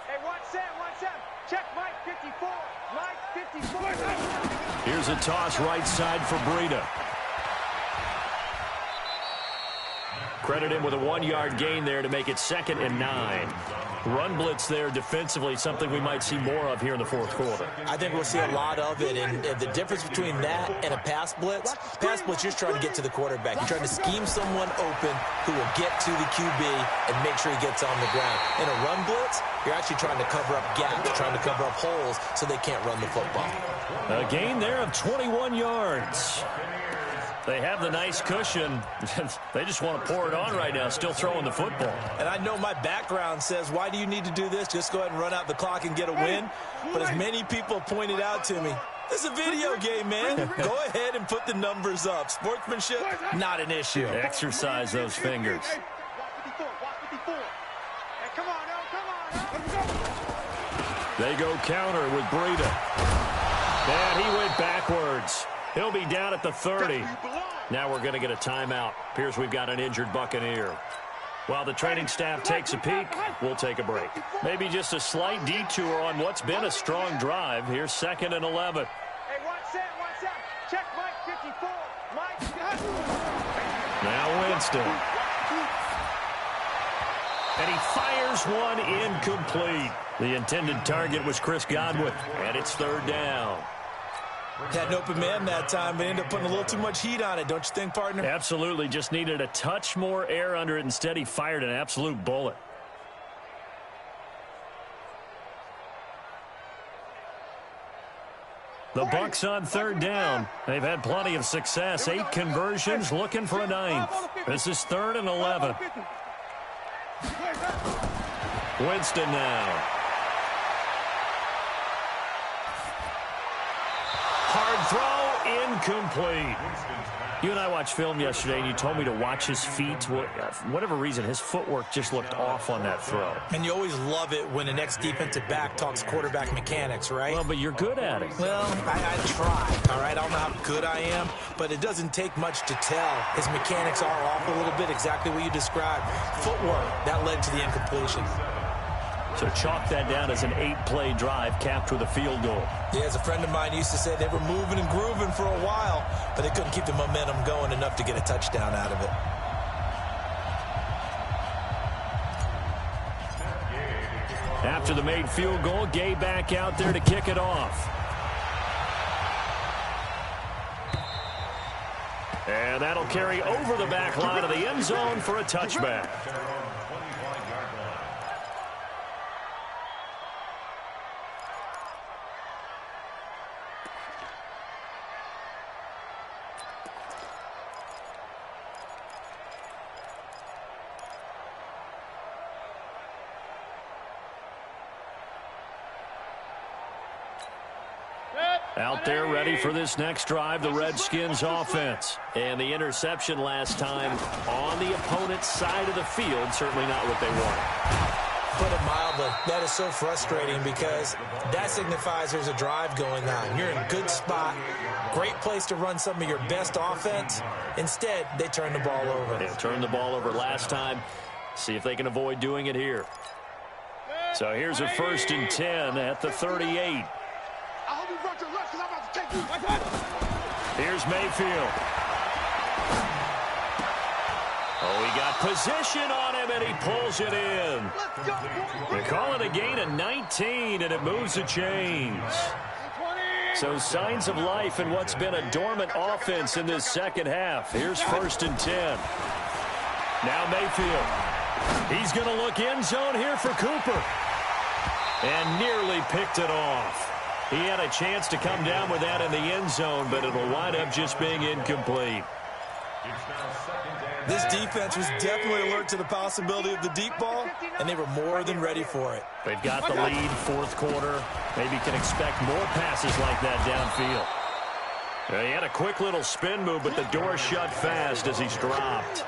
Hey, watch that. Check Mike 54. Mike 54. Here's a toss right side for Breida. Credit him with a 1-yard gain there to make it 2nd and 9. Run blitz there defensively, something we might see more of here in the fourth quarter. I think we'll see a lot of it, and the difference between that and a pass blitz, you're just trying to get to the quarterback. You're trying to scheme someone open who will get to the QB and make sure he gets on the ground. In a run blitz, you're actually trying to cover up gaps, trying to cover up holes so they can't run the football. A gain there of 21 yards. They have the nice cushion. They just want to pour it on right now, still throwing the football. And I know my background says, why do you need to do this? Just go ahead and run out the clock and get a win. But as many people pointed out to me, this is a video game, man. Go ahead and put the numbers up. Sportsmanship, not an issue. Exercise those fingers. They go counter with Breida. And he went backwards. He'll be down at the 30. Now we're going to get a timeout. Appears we've got an injured Buccaneer. While the training staff takes a peek, we'll take a break. Maybe just a slight detour on what's been a strong drive. Here's 2nd and 11. Hey, one set. Check Mike 54. Mike. Now Winston. And he fires one incomplete. The intended target was Chris Godwin, and it's 3rd down. Had an open man that time, but ended up putting a little too much heat on it, don't you think, partner? Absolutely. Just needed a touch more air under it. Instead, he fired an absolute bullet. The Bucs on 3rd down. They've had plenty of success. 8 conversions, looking for a 9th. This is 3rd and 11. Winston now. Hard throw, incomplete. You and I watched film yesterday, and you told me to watch his feet. For whatever reason, his footwork just looked off on that throw. And you always love it when the next defensive back talks quarterback mechanics, right? Well, but you're good at it. Well, I try, all right? I don't know how good I am, but it doesn't take much to tell. His mechanics are off a little bit, exactly what you described. Footwork, that led to the incompletion. So chalk that down as an 8-play drive capped with a field goal. Yeah, as a friend of mine used to say, they were moving and grooving for a while, but they couldn't keep the momentum going enough to get a touchdown out of it. After the made field goal, Gay back out there to kick it off. And that'll carry over the back line of the end zone for a touchback. Out there ready for this next drive, the Redskins offense. And the interception last time on the opponent's side of the field, certainly not what they wanted. Put it mildly, that is so frustrating because that signifies there's a drive going on. You're in a good spot, great place to run some of your best offense. Instead, they turn the ball over. They turned the ball over last time. See if they can avoid doing it here. So here's a 1st and 10 at the 38. Here's Mayfield. Oh, he got position on him, and he pulls it in. They call it a gain of 19, and it moves the chains. So signs of life in what's been a dormant offense in this second half. Here's 1st and 10. Now Mayfield. He's going to look end zone here for Cooper. And nearly picked it off. He had a chance to come down with that in the end zone, but it'll wind up just being incomplete. This defense was definitely alert to the possibility of the deep ball, and they were more than ready for it. They've got the lead, 4th quarter. Maybe can expect more passes like that downfield. He had a quick little spin move, but the door shut fast as he's dropped.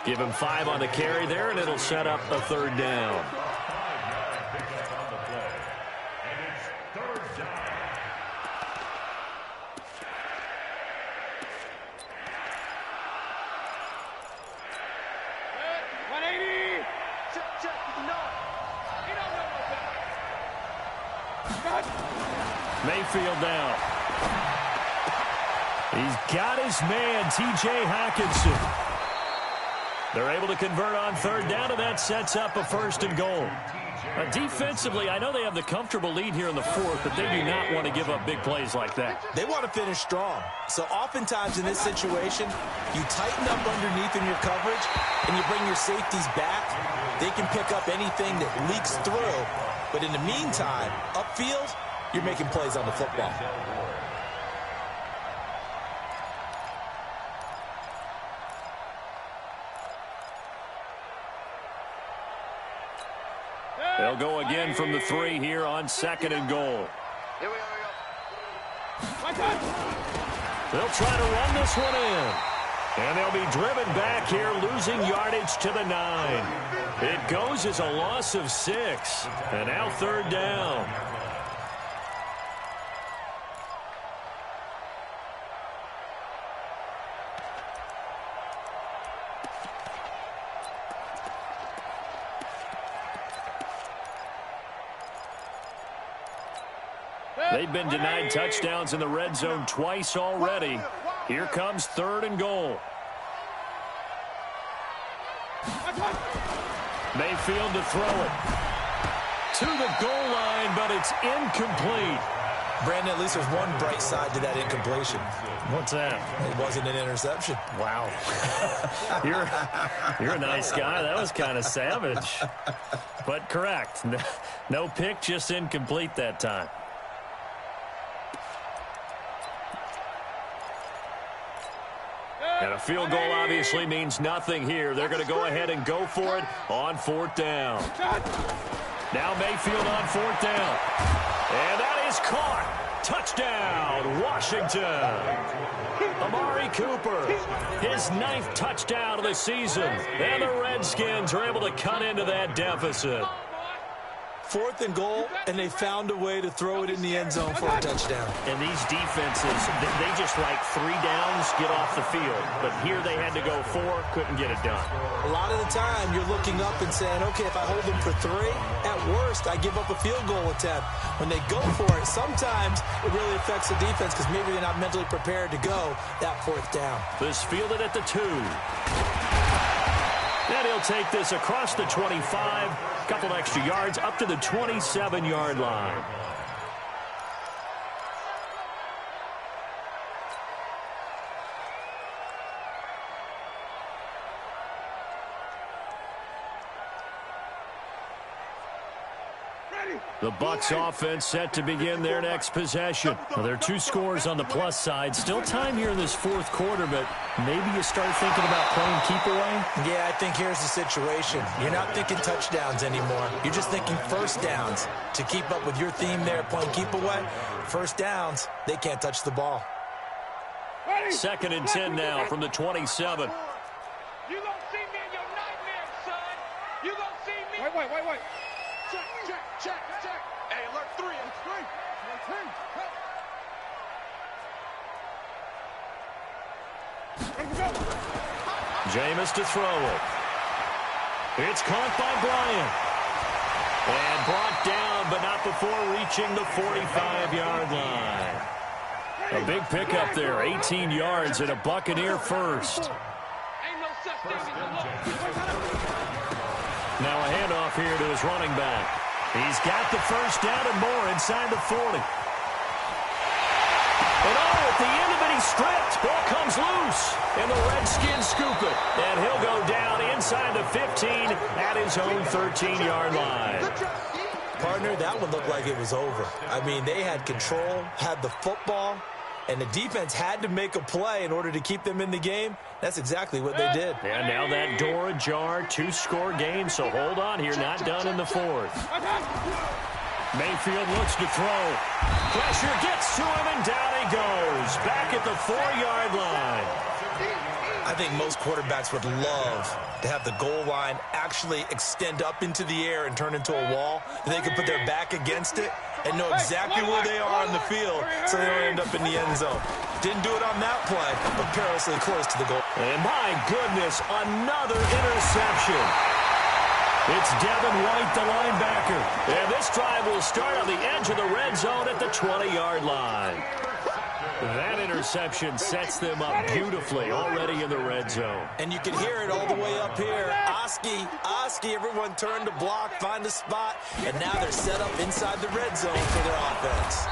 Give him 5 on the carry there, and it'll set up a 3rd down. Mayfield now. He's got his man, T.J. Hockenson. They're able to convert on third down, and that sets up a 1st and goal. Defensively, I know they have the comfortable lead here in the 4th, but they do not want to give up big plays like that. They want to finish strong. So oftentimes in this situation, you tighten up underneath in your coverage, and you bring your safeties back. They can pick up anything that leaks through. But in the meantime, upfield, you're making plays on the football. They'll go again from the 3 here on 2nd and goal. Here we go. They'll try to run this one in. And they'll be driven back here, losing yardage to the 9. It goes as a loss of 6. And now 3rd down. They've been denied touchdowns in the red zone twice already. Here comes 3rd and goal. Mayfield to throw it. To the goal line, but it's incomplete. Brandon, at least there's one bright side to that incompletion. What's that? It wasn't an interception. Wow. You're a nice guy. That was kind of savage. But correct. No pick, just incomplete that time. And a field goal obviously means nothing here. They're going to go ahead and go for it on 4th down. Now Mayfield on 4th down. And that is caught. Touchdown, Washington. Amari Cooper, his 9th touchdown of the season. And the Redskins are able to cut into that deficit. 4th and goal, and they found a way to throw it in the end zone for a touchdown. And these defenses, they just like 3 downs, get off the field. But here they had to go 4, couldn't get it done. A lot of the time, you're looking up and saying, okay, if I hold them for 3, at worst, I give up a field goal attempt. When they go for it, sometimes it really affects the defense because maybe they're not mentally prepared to go that 4th down. This fielded at the 2. And he'll take this across the 25, couple extra yards up to the 27-yard line. The Bucs offense set to begin their next possession. Well, there are 2 scores on the plus side. Still time here in this 4th quarter, but maybe you start thinking about playing keep away? Yeah, I think here's the situation. You're not thinking touchdowns anymore. You're just thinking 1st downs. To keep up with your theme there, playing keep away, 1st downs, they can't touch the ball. 2nd and 10 now from the 27. You gonna see me in your nightmares, son. You gonna see me. Wait. Check. Hey, alert 3. It's 3. Jameis to throw it. It's caught by Bryant. And brought down, but not before reaching the 45-yard line. A big pickup there, 18 yards and a Buccaneer first. Ain't no such thing as a look. Now a handoff here to his running back. He's got the first down and more inside the 40. And at the end of it, he's stripped. Ball comes loose. And the Redskins scoop it. And he'll go down inside the 15 at his own 13-yard line. Partner, that one looked like it was over. I mean, they had control, had the football, and the defense had to make a play in order to keep them in the game. That's exactly what they did. And now that door ajar, 2-score game, so hold on here, not done in the 4th. Mayfield looks to throw. Pressure gets to him, and down he goes. Back at the 4-yard line. I think most quarterbacks would love to have the goal line actually extend up into the air and turn into a wall. They can put their back against it and know exactly where they are on the field so they don't end up in the end zone. Didn't do it on that play, but perilously close to the goal. And my goodness, another interception. It's Devin White, the linebacker. And this drive will start on the edge of the red zone at the 20-yard line. That interception sets them up beautifully already in the red zone. And you can hear it all the way up here. Oski, everyone turned to block, find a spot, and now they're set up inside the red zone for their offense.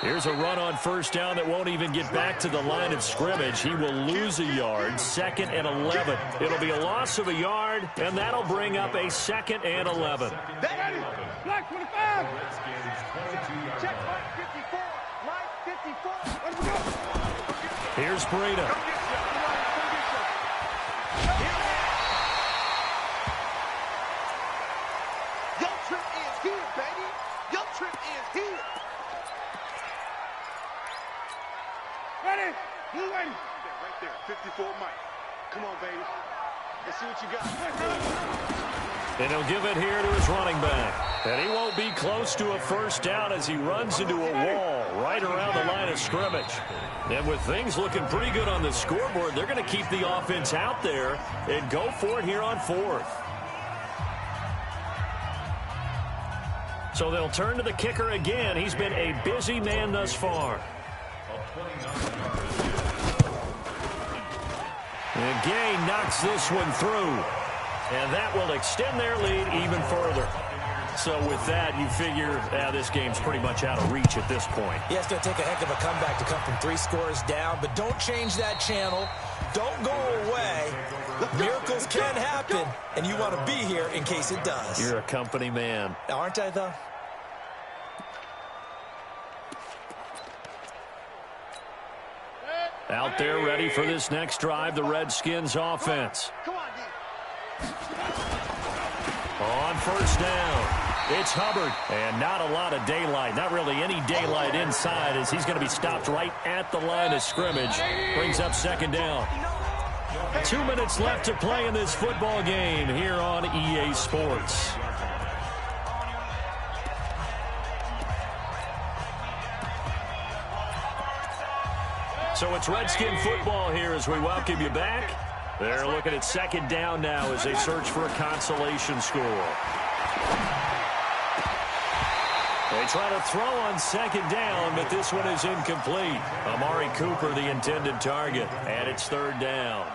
Here's a run on first down that won't even get back to the line of scrimmage. He will lose a yard, 2nd and 11. It'll be a loss of a yard, and that'll bring up a 2nd and 11. Black 25. Check line 54. Line 54. Let's go. Here's Breida. Your trip is here, baby. Your trip is here. Ready? You ready? Right there, 54 Mike. Come on, baby. Let's see what you got. And he'll give it here to his running back. And he won't be close to a first down as he runs into a wall right around the line of scrimmage. And with things looking pretty good on the scoreboard, they're going to keep the offense out there and go for it here on 4th. So they'll turn to the kicker again. He's been a busy man thus far. And Gay knocks this one through. And that will extend their lead even further. So with that, you figure this game's pretty much out of reach at this point. Yeah, it's going to take a heck of a comeback to come from 3 scores down, but don't change that channel. Don't go away. Miracles can happen, and you want to be here in case it does. You're a company man. Aren't I, though? Out there ready for this next drive, the Redskins offense. Come on, D. On first down, it's Hubbard. And not a lot of daylight, not really any daylight inside as he's going to be stopped right at the line of scrimmage. Brings up 2nd down. 2 minutes left to play in this football game here on EA Sports. So it's Redskin football here as we welcome you back. They're looking at 2nd down now as they search for a consolation score. They try to throw on 2nd down, but this one is incomplete. Amari Cooper, the intended target, and it's 3rd down.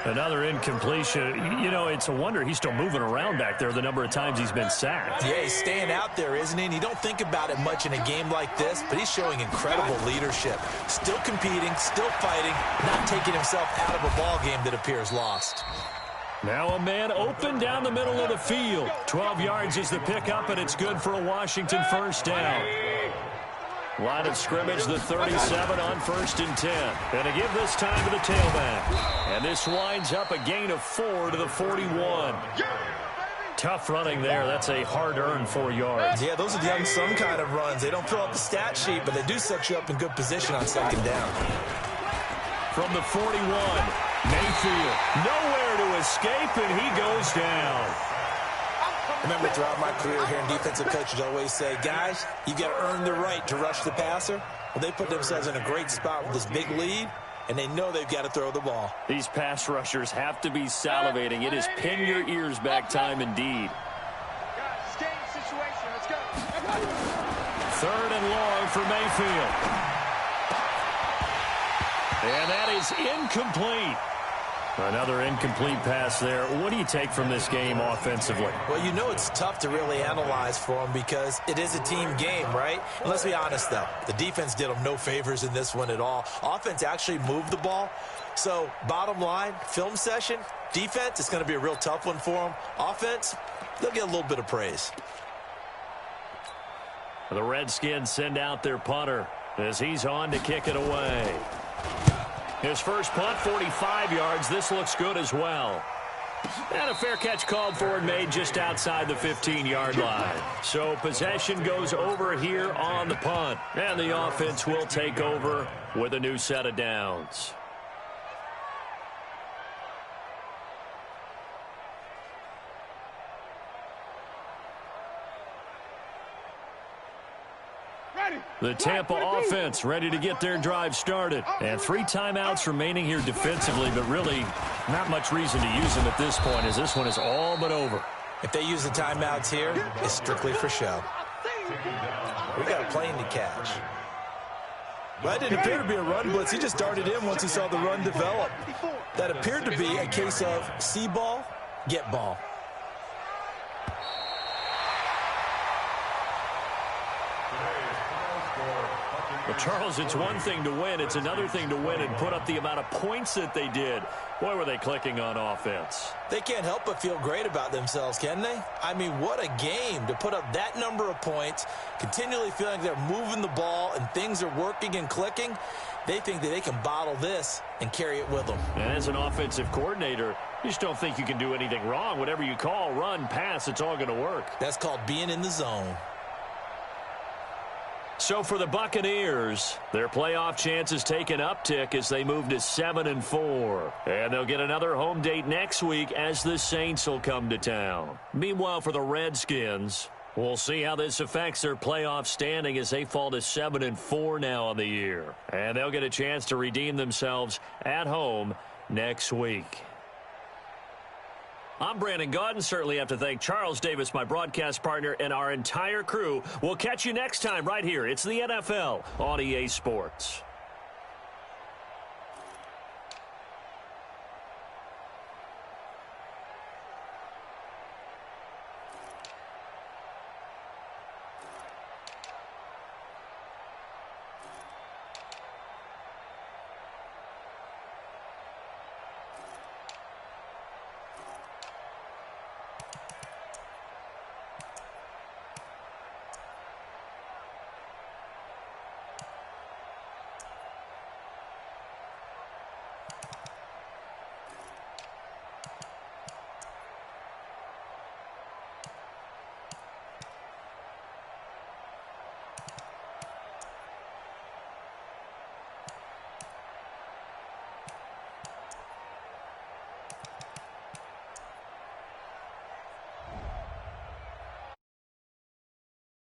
Another incompletion. You know, it's a wonder he's still moving around back there the number of times he's been sacked. Yeah, he's staying out there, isn't he? And you don't think about it much in a game like this, but he's showing incredible leadership. Still competing, still fighting, not taking himself out of a ball game that appears lost. Now a man open down the middle of the field. 12 yards is the pickup, and it's good for a Washington first down. Line of scrimmage, the 37 on 1st and 10. And to give this time to the tailback. And this winds up a gain of 4 to the 41. Tough running there. That's a hard-earned 4 yards. Yeah, those are the unsung kind of runs. They don't fill out the stat sheet, but they do set you up in good position on 2nd down. From the 41, Mayfield nowhere to escape, and he goes down. I remember throughout my career hearing defensive coaches always say, guys, you got to earn the right to rush the passer. Well, they put themselves in a great spot with this big lead, and they know they've got to throw the ball. These pass rushers have to be salivating. It is pin your ears back time indeed. Guys, game situation. Let's go. 3rd and long for Mayfield. And that is incomplete. Another incomplete pass there. What do you take from this game offensively? Well, you know it's tough to really analyze for them because it is a team game, right? And let's be honest, though. The defense did them no favors in this one at all. Offense actually moved the ball. So, bottom line, film session, defense, it's going to be a real tough one for them. Offense, they'll get a little bit of praise. The Redskins send out their punter as he's on to kick it away. His first punt, 45 yards. This looks good as well. And a fair catch called for and made just outside the 15-yard line. So possession goes over here on the punt. And the offense will take over with a new set of downs. The Tampa offense ready to get their drive started. And 3 timeouts remaining here defensively, but really not much reason to use them at this point as this one is all but over. If they use the timeouts here, it's strictly for show. We got a plane to catch. Well, that didn't appear to be a run blitz. He just darted in once he saw the run develop. That appeared to be a case of see ball, get ball. Well, Charles, it's one thing to win. It's another thing to win and put up the amount of points that they did. Boy, were they clicking on offense. They can't help but feel great about themselves, can they? I mean, what a game to put up that number of points, continually feeling they're moving the ball and things are working and clicking. They think that they can bottle this and carry it with them. And as an offensive coordinator, you just don't think you can do anything wrong. Whatever you call, run, pass, it's all going to work. That's called being in the zone. So for the Buccaneers, their playoff chances take an uptick as they move to 7-4. And they'll get another home date next week as the Saints will come to town. Meanwhile, for the Redskins, we'll see how this affects their playoff standing as they fall to 7-4 now on the year. And they'll get a chance to redeem themselves at home next week. I'm Brandon Gaudin. Certainly have to thank Charles Davis, my broadcast partner, and our entire crew. We'll catch you next time right here. It's the NFL on EA Sports.